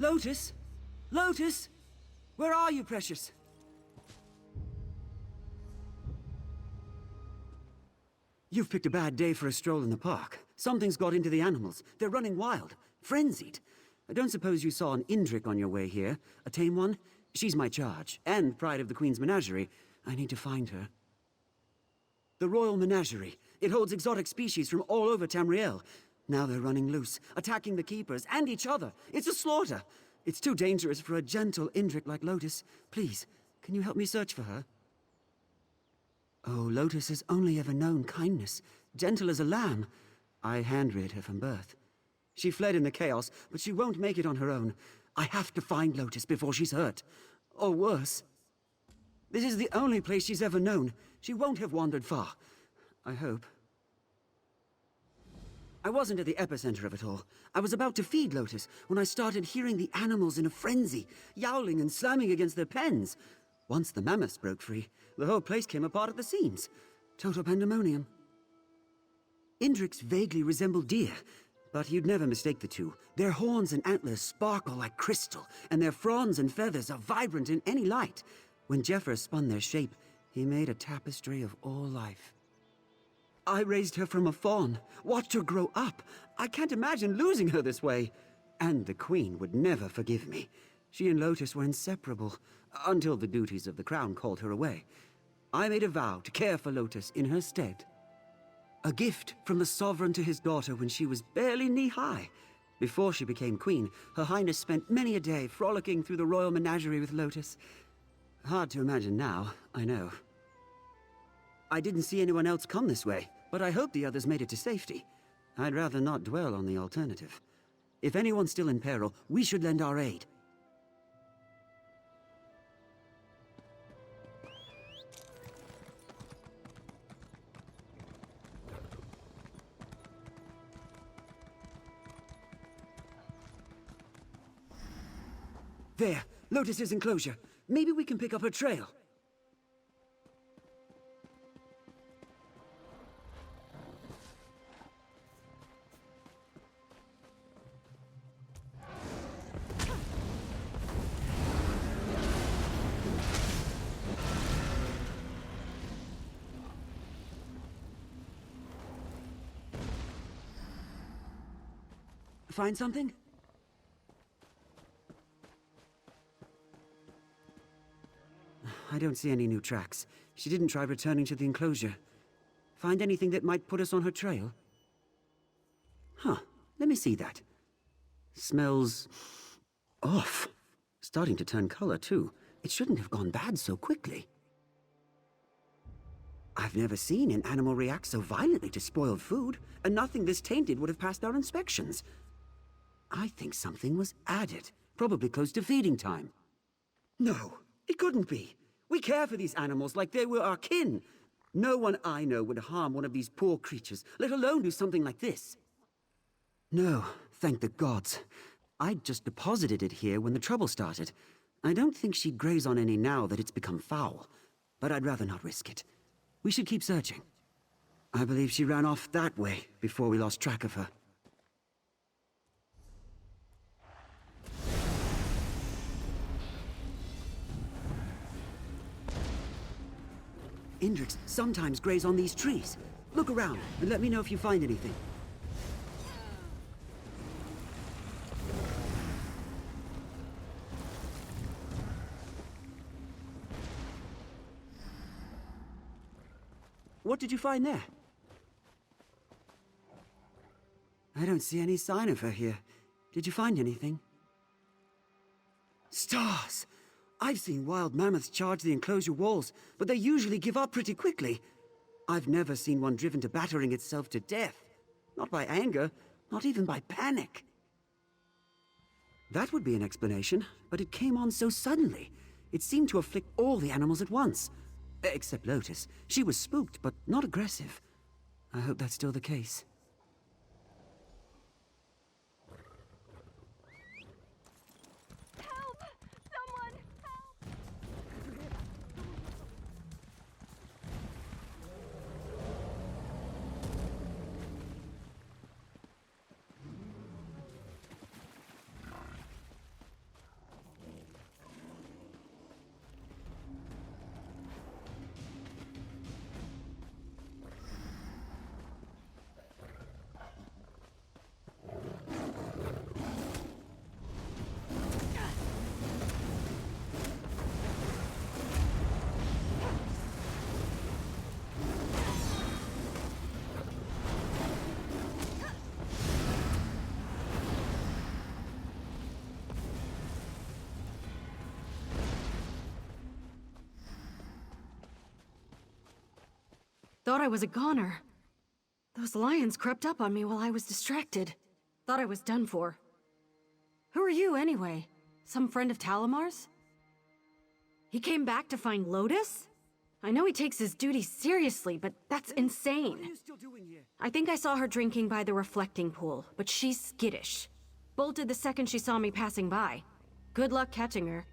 Lotus? Lotus? Where are you, precious? You've picked a bad day for a stroll in the park. Something's got into the animals. They're running wild, frenzied. I don't suppose you saw an Indrik on your way here, a tame one? She's my charge, and pride of the Queen's menagerie. I need to find her. The Royal Menagerie. It holds exotic species from all over Tamriel. Now they're running loose, attacking the keepers and each other. It's a slaughter. It's too dangerous for a gentle Indrik like Lotus. Please, can you help me search for her? Oh, Lotus has only ever known kindness, gentle as a lamb. I hand-reared her from birth. She fled in the chaos, but she won't make it on her own. I have to find Lotus before she's hurt. Or worse. This is the only place she's ever known. She won't have wandered far. I hope. I wasn't at the epicenter of it all. I was about to feed Lotus when I started hearing the animals in a frenzy, yowling and slamming against their pens. Once the mammoths broke free, the whole place came apart at the seams. Total pandemonium. Indriks vaguely resemble deer, but you'd never mistake the two. Their horns and antlers sparkle like crystal, and their fronds and feathers are vibrant in any light. When Jeffers spun their shape, he made a tapestry of all life. I raised her from a fawn, watched her grow up. I can't imagine losing her this way. And the Queen would never forgive me. She and Lotus were inseparable, until the duties of the crown called her away. I made a vow to care for Lotus in her stead. A gift from the sovereign to his daughter when she was barely knee-high. Before she became queen, Her Highness spent many a day frolicking through the royal menagerie with Lotus. Hard to imagine now, I know. I didn't see anyone else come this way, but I hope the others made it to safety. I'd rather not dwell on the alternative. If anyone's still in peril, we should lend our aid. There, Lotus's enclosure. Maybe we can pick up her trail. Find something? I don't see any new tracks. She didn't try returning to the enclosure. Find anything that might put us on her trail? Huh, let me see that. Smells off. Starting to turn color, too. It shouldn't have gone bad so quickly. I've never seen an animal react so violently to spoiled food, and nothing this tainted would have passed our inspections. I think something was added, probably close to feeding time. No, it couldn't be. We care for these animals like they were our kin. No one I know would harm one of these poor creatures, let alone do something like this. No, thank the gods. I just deposited it here when the trouble started. I don't think she'd graze on any now that it's become foul, but I'd rather not risk it. We should keep searching. I believe she ran off that way before we lost track of her. Indriks sometimes graze on these trees. Look around and let me know if you find anything. What did you find there? I don't see any sign of her here. Did you find anything? Stars! I've seen wild mammoths charge the enclosure walls, but they usually give up pretty quickly. I've never seen one driven to battering itself to death. Not by anger, not even by panic. That would be an explanation, but it came on so suddenly. It seemed to afflict all the animals at once. Except Lotus. She was spooked, but not aggressive. I hope that's still the case. Help! Someone! Help! Thought I was a goner. Those lions crept up on me while I was distracted. Thought I was done for. Who are you, anyway? Some friend of Talamar's? He came back to find Lotus? I know he takes his duties seriously, but that's insane. What are you still doing here? I think I saw her drinking by the reflecting pool, but she's skittish. Bolted the second she saw me passing by. Good luck catching her.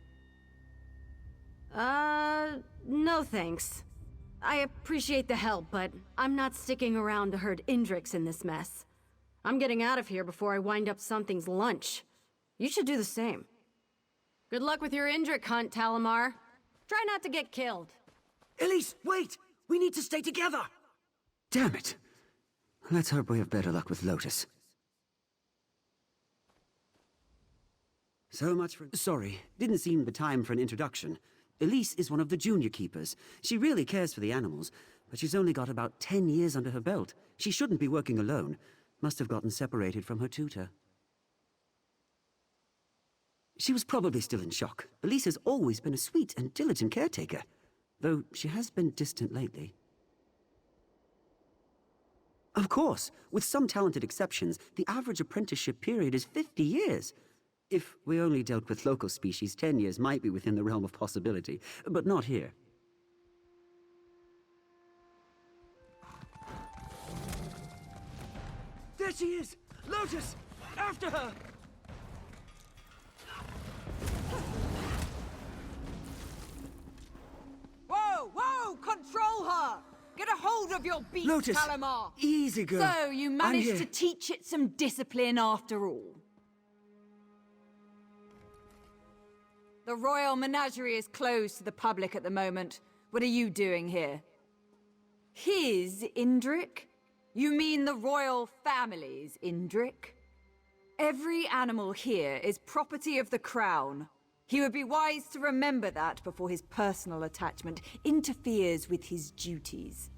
No thanks. I appreciate the help, but I'm not sticking around to herd Indrix in this mess. I'm getting out of here before I wind up something's lunch. You should do the same. Good luck with your Indrik hunt, Talamar. Try not to get killed. Elise, wait! We need to stay together! Damn it. Let's hope we have better luck with Lotus. So much for... Sorry, didn't seem the time for an introduction. Elise is one of the junior keepers. She really cares for the animals, but she's only got about 10 years under her belt. She shouldn't be working alone. Must have gotten separated from her tutor. She was probably still in shock. Elise has always been a sweet and diligent caretaker, though she has been distant lately. Of course, with some talented exceptions, the average apprenticeship period is 50 years. If we only dealt with local species, 10 years might be within the realm of possibility, but not here. There she is! Lotus! After her! Whoa! Whoa! Control her! Get a hold of your beast, Lotus! Talamar! Easy, girl. So, you managed to teach it some discipline after all. The Royal Menagerie is closed to the public at the moment. What are you doing here? His Indrik? You mean the royal family's Indrik? Every animal here is property of the crown. He would be wise to remember that before his personal attachment interferes with his duties.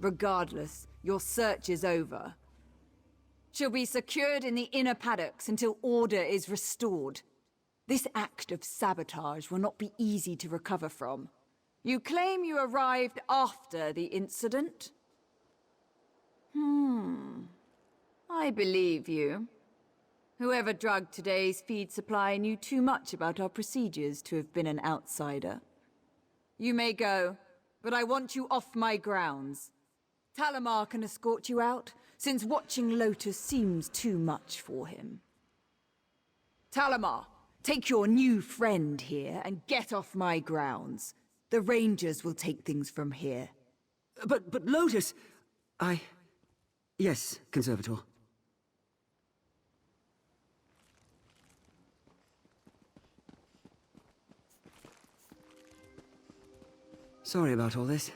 Regardless, your search is over. She'll be secured in the inner paddocks until order is restored. This act of sabotage will not be easy to recover from. You claim you arrived after the incident? I believe you. Whoever drugged today's feed supply knew too much about our procedures to have been an outsider. You may go, but I want you off my grounds. Talamar can escort you out, since watching Lotus seems too much for him. Talamar, take your new friend here and get off my grounds. The Rangers will take things from here. But Lotus... Yes, Conservator. Sorry about all this.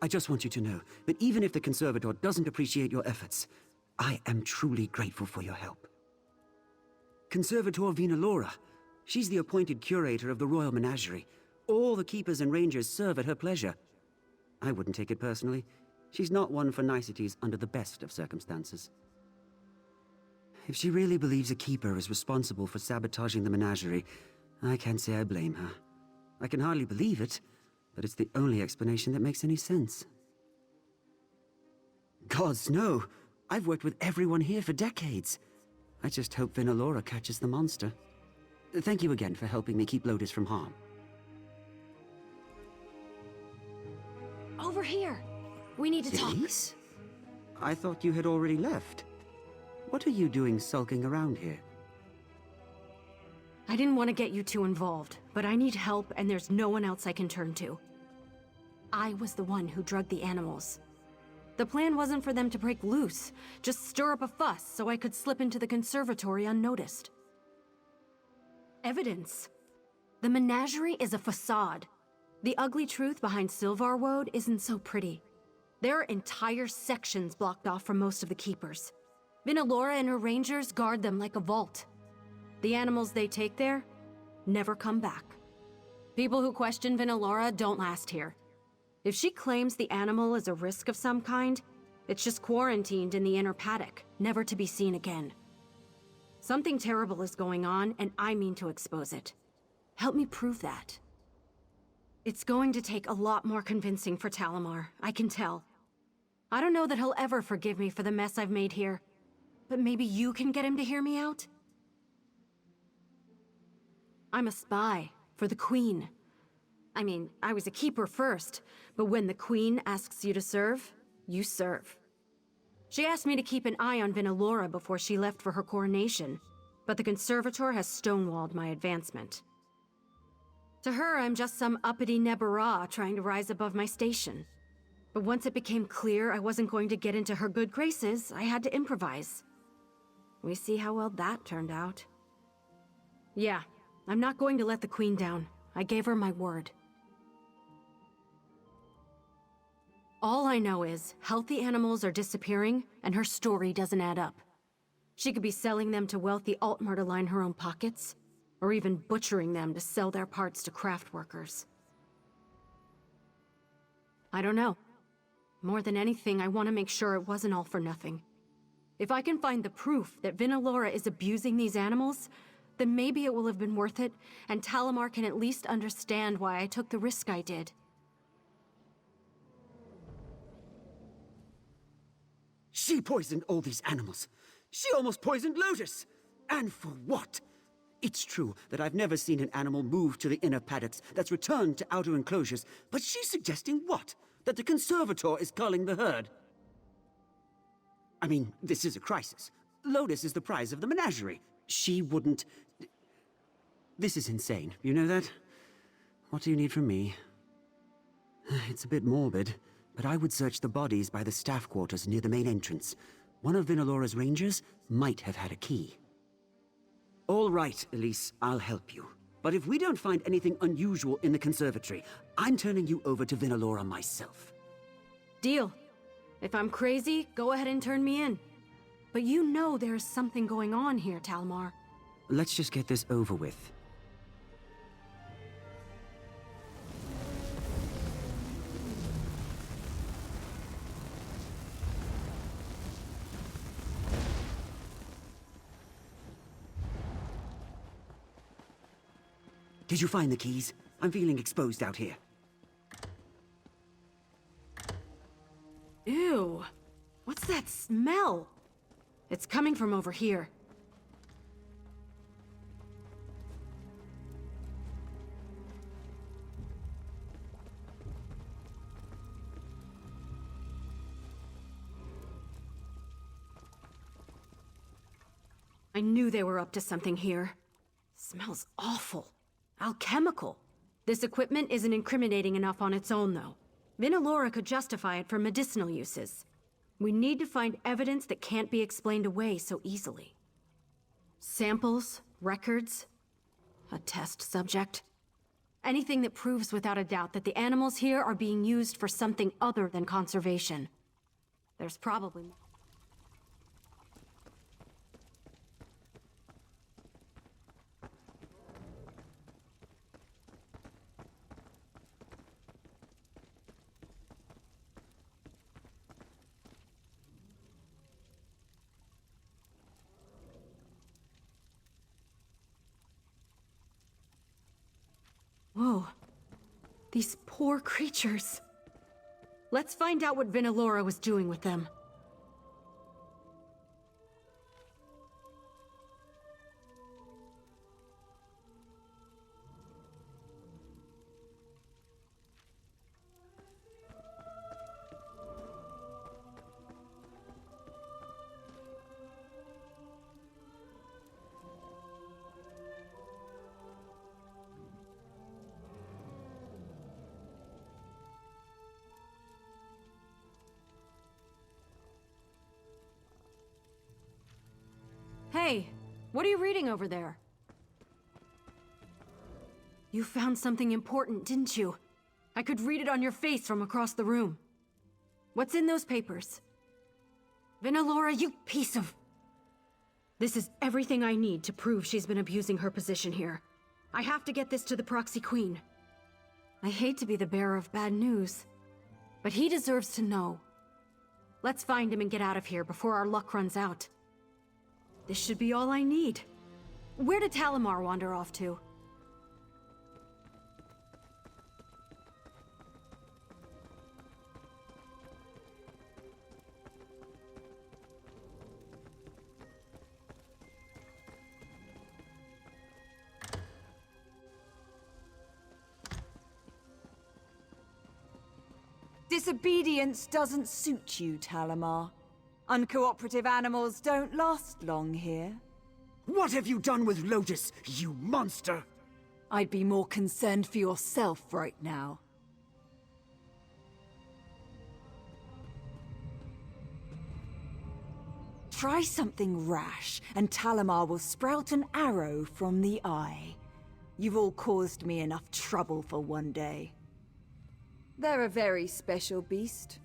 I just want you to know that even if the Conservator doesn't appreciate your efforts, I am truly grateful for your help. Conservator Vinalora. She's the appointed curator of the Royal Menagerie. All the keepers and rangers serve at her pleasure. I wouldn't take it personally. She's not one for niceties under the best of circumstances. If she really believes a keeper is responsible for sabotaging the menagerie, I can't say I blame her. I can hardly believe it, but it's the only explanation that makes any sense. Gods, no! I've worked with everyone here for decades. I just hope Vinalora catches the monster. Thank you again for helping me keep Lotus from harm. Over here. We need to talk. Elise? I thought you had already left. What are you doing sulking around here? I didn't want to get you too involved, but I need help and there's no one else I can turn to. I was the one who drugged the animals. The plan wasn't for them to break loose, just stir up a fuss so I could slip into the conservatory unnoticed. Evidence. The menagerie is a facade. The ugly truth behind Silvarwoad isn't so pretty. There are entire sections blocked off from most of the keepers. Vinalora and her rangers guard them like a vault. The animals they take there never come back. People who question Vinalora don't last here. If she claims the animal is a risk of some kind, it's just quarantined in the inner paddock, never to be seen again. Something terrible is going on, and I mean to expose it. Help me prove that. It's going to take a lot more convincing for Talamar, I can tell. I don't know that he'll ever forgive me for the mess I've made here, but maybe you can get him to hear me out? I'm a spy for the Queen. I mean, I was a keeper first, but when the Queen asks you to serve, you serve. She asked me to keep an eye on Vinalora before she left for her coronation, but the conservator has stonewalled my advancement. To her, I'm just some uppity Nebara trying to rise above my station. But once it became clear I wasn't going to get into her good graces, I had to improvise. We see how well that turned out. Yeah, I'm not going to let the Queen down. I gave her my word. All I know is, healthy animals are disappearing, and her story doesn't add up. She could be selling them to wealthy Aldmeri to line her own pockets, or even butchering them to sell their parts to craft workers. I don't know. More than anything, I want to make sure it wasn't all for nothing. If I can find the proof that Vinalora is abusing these animals, then maybe it will have been worth it, and Talamar can at least understand why I took the risk I did. She poisoned all these animals. She almost poisoned Lotus. And for what? It's true that I've never seen an animal move to the inner paddocks that's returned to outer enclosures, but she's suggesting what? That the conservator is culling the herd? I mean, this is a crisis. Lotus is the prize of the menagerie. She wouldn't... This is insane, you know that? What do you need from me? It's a bit morbid, but I would search the bodies by the staff quarters near the main entrance. One of Vinalora's rangers might have had a key. All right, Elise, I'll help you. But if we don't find anything unusual in the conservatory, I'm turning you over to Vinalora myself. Deal. If I'm crazy, go ahead and turn me in. But you know there's something going on here, Talamar. Let's just get this over with. Did you find the keys? I'm feeling exposed out here. Ew. What's that smell? It's coming from over here. I knew they were up to something here. Smells awful. Alchemical. This equipment isn't incriminating enough on its own, though. Vinalora could justify it for medicinal uses. We need to find evidence that can't be explained away so easily. Samples, records, a test subject. Anything that proves without a doubt that the animals here are being used for something other than conservation. There's probably more. Whoa. These poor creatures. Let's find out what Vinalora was doing with them. Hey, what are you reading over there? You found something important, didn't you? I could read it on your face from across the room. What's in those papers? Vinalora, you piece of... This is everything I need to prove she's been abusing her position here. I have to get this to the Proxy Queen. I hate to be the bearer of bad news, but he deserves to know. Let's find him and get out of here before our luck runs out. This should be all I need. Where did Talamar wander off to? Disobedience doesn't suit you, Talamar. Uncooperative animals don't last long here. What have you done with Lotus, you monster? I'd be more concerned for yourself right now. Try something rash, and Talamar will sprout an arrow from the eye. You've all caused me enough trouble for one day. They're a very special beast.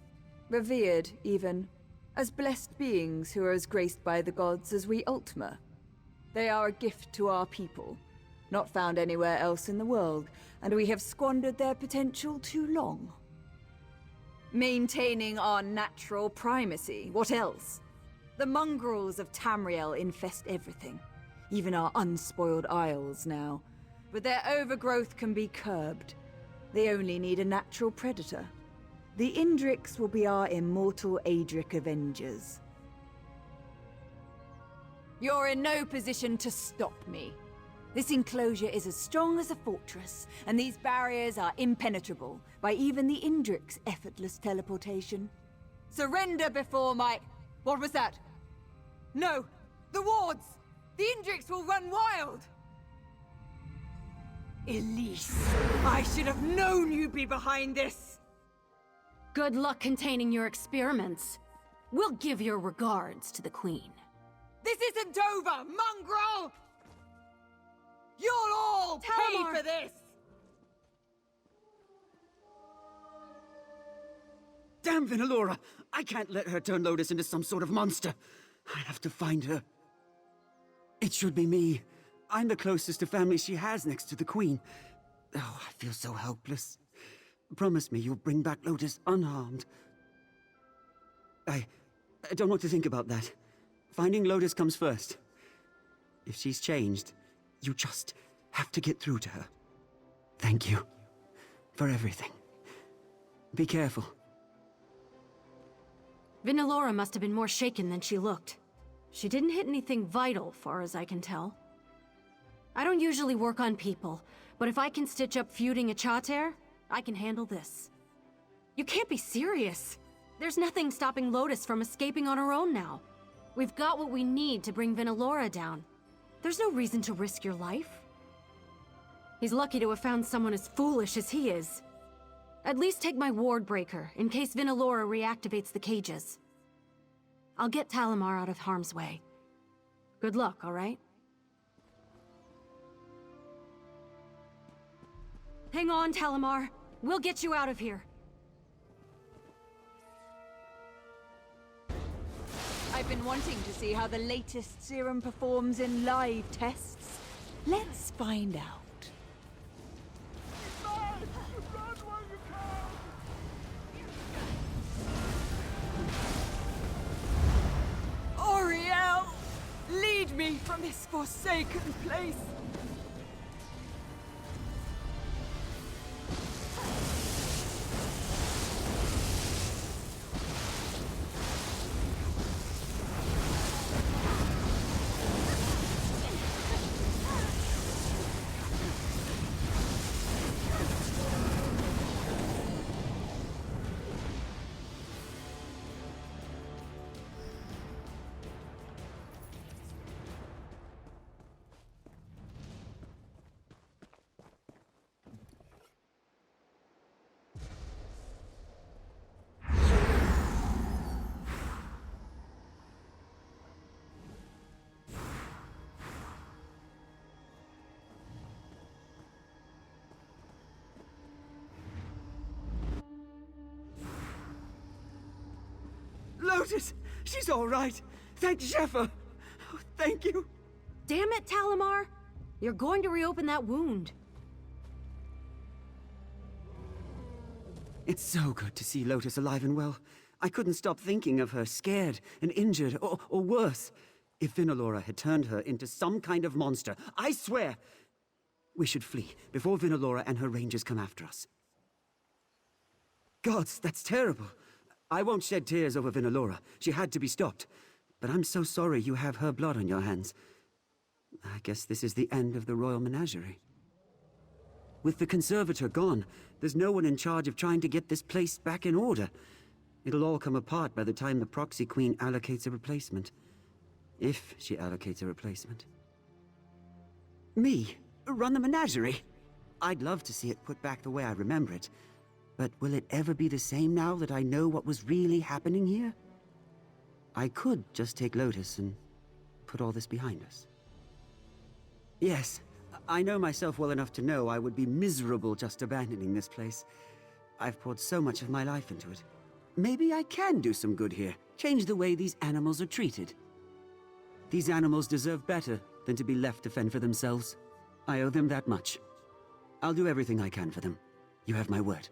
Revered, even, as blessed beings who are as graced by the gods as we Altmer. They are a gift to our people, not found anywhere else in the world, and we have squandered their potential too long. Maintaining our natural primacy, what else? The mongrels of Tamriel infest everything, even our unspoiled isles now. But their overgrowth can be curbed. They only need a natural predator. The Indrics will be our immortal Adric Avengers. You're in no position to stop me. This enclosure is as strong as a fortress, and these barriers are impenetrable by even the Indric's effortless teleportation. Surrender before my... What was that? No! The wards! The Indrics will run wild! Elise, I should have known you'd be behind this! Good luck containing your experiments. We'll give your regards to the Queen. This isn't over, mongrel! You'll all Talamar! pay for this! Damn Vinalora! I can't let her turn Lotus into some sort of monster. I have to find her. It should be me. I'm the closest to family she has next to the Queen. Oh, I feel so helpless. Promise me you'll bring back Lotus unharmed. I don't want to think about that. Finding Lotus comes first. If she's changed, you just have to get through to her. Thank you for everything. Be careful. Vinalora must have been more shaken than she looked. She didn't hit anything vital, far as I can tell. I don't usually work on people, but if I can stitch up feuding a Chater, I can handle this. You can't be serious. There's nothing stopping Lotus from escaping on her own now. We've got what we need to bring Vinalora down. There's no reason to risk your life. He's lucky to have found someone as foolish as he is. At least take my ward breaker, in case Vinalora reactivates the cages. I'll get Talamar out of harm's way. Good luck, all right? Hang on, Talamar. We'll get you out of here. I've been wanting to see how the latest serum performs in live tests. Let's find out. Oriel! Lead me from this forsaken place! Lotus! She's all right! Thank Zephyr! Oh, thank you! Damn it, Talamar! You're going to reopen that wound. It's so good to see Lotus alive and well. I couldn't stop thinking of her scared and injured, or worse. If Vinalora had turned her into some kind of monster, I swear! We should flee before Vinalora and her rangers come after us. Gods, that's terrible. I won't shed tears over Vinalora. She had to be stopped. But I'm so sorry you have her blood on your hands. I guess this is the end of the royal menagerie. With the conservator gone, There's no one in charge of trying to get this place back in order. It'll all come apart by the time the proxy queen allocates a replacement. If she allocates a replacement. Me? Run the menagerie? I'd love to see it put back the way I remember it. But will it ever be the same now that I know what was really happening here? I could just take Lotus and put all this behind us. Yes, I know myself well enough to know I would be miserable just abandoning this place. I've poured so much of my life into it. Maybe I can do some good here, change the way these animals are treated. These animals deserve better than to be left to fend for themselves. I owe them that much. I'll do everything I can for them. You have my word.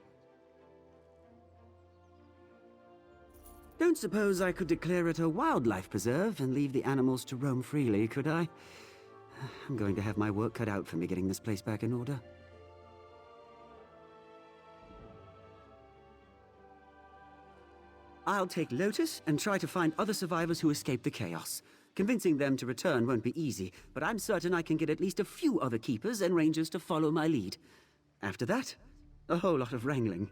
Don't suppose I could declare it a wildlife preserve and leave the animals to roam freely, could I? I'm going to have my work cut out for me getting this place back in order. I'll take Lotus and try to find other survivors who escaped the chaos. Convincing them to return won't be easy, but I'm certain I can get at least a few other keepers and rangers to follow my lead. After that, a whole lot of wrangling.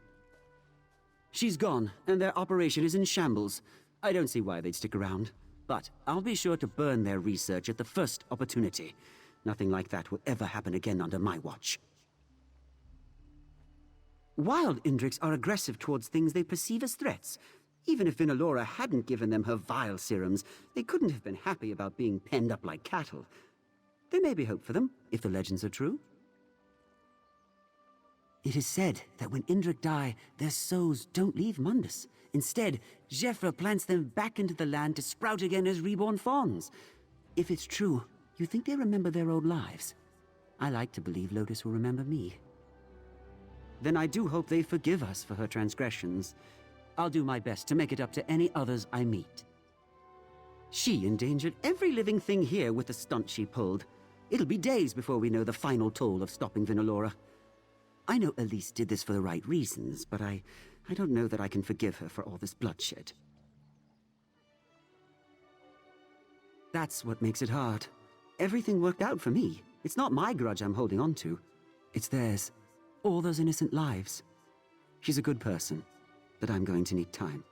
She's gone, and their operation is in shambles. I don't see why they'd stick around. But I'll be sure to burn their research at the first opportunity. Nothing like that will ever happen again under my watch. Wild Indriks are aggressive towards things they perceive as threats. Even if Vinalora hadn't given them her vile serums, they couldn't have been happy about being penned up like cattle. There may be hope for them, if the legends are true. It is said that when Indrik die, their souls don't leave Mundus. Instead, Jeffra plants them back into the land to sprout again as reborn fawns. If it's true, you think they remember their old lives? I like to believe Lotus will remember me. Then I do hope they forgive us for her transgressions. I'll do my best to make it up to any others I meet. She endangered every living thing here with the stunt she pulled. It'll be days before we know the final toll of stopping Vinalora. I know Elise did this for the right reasons, but I don't know that I can forgive her for all this bloodshed. That's what makes it hard. Everything worked out for me. It's not my grudge I'm holding on to. It's theirs. All those innocent lives. She's a good person, but I'm going to need time.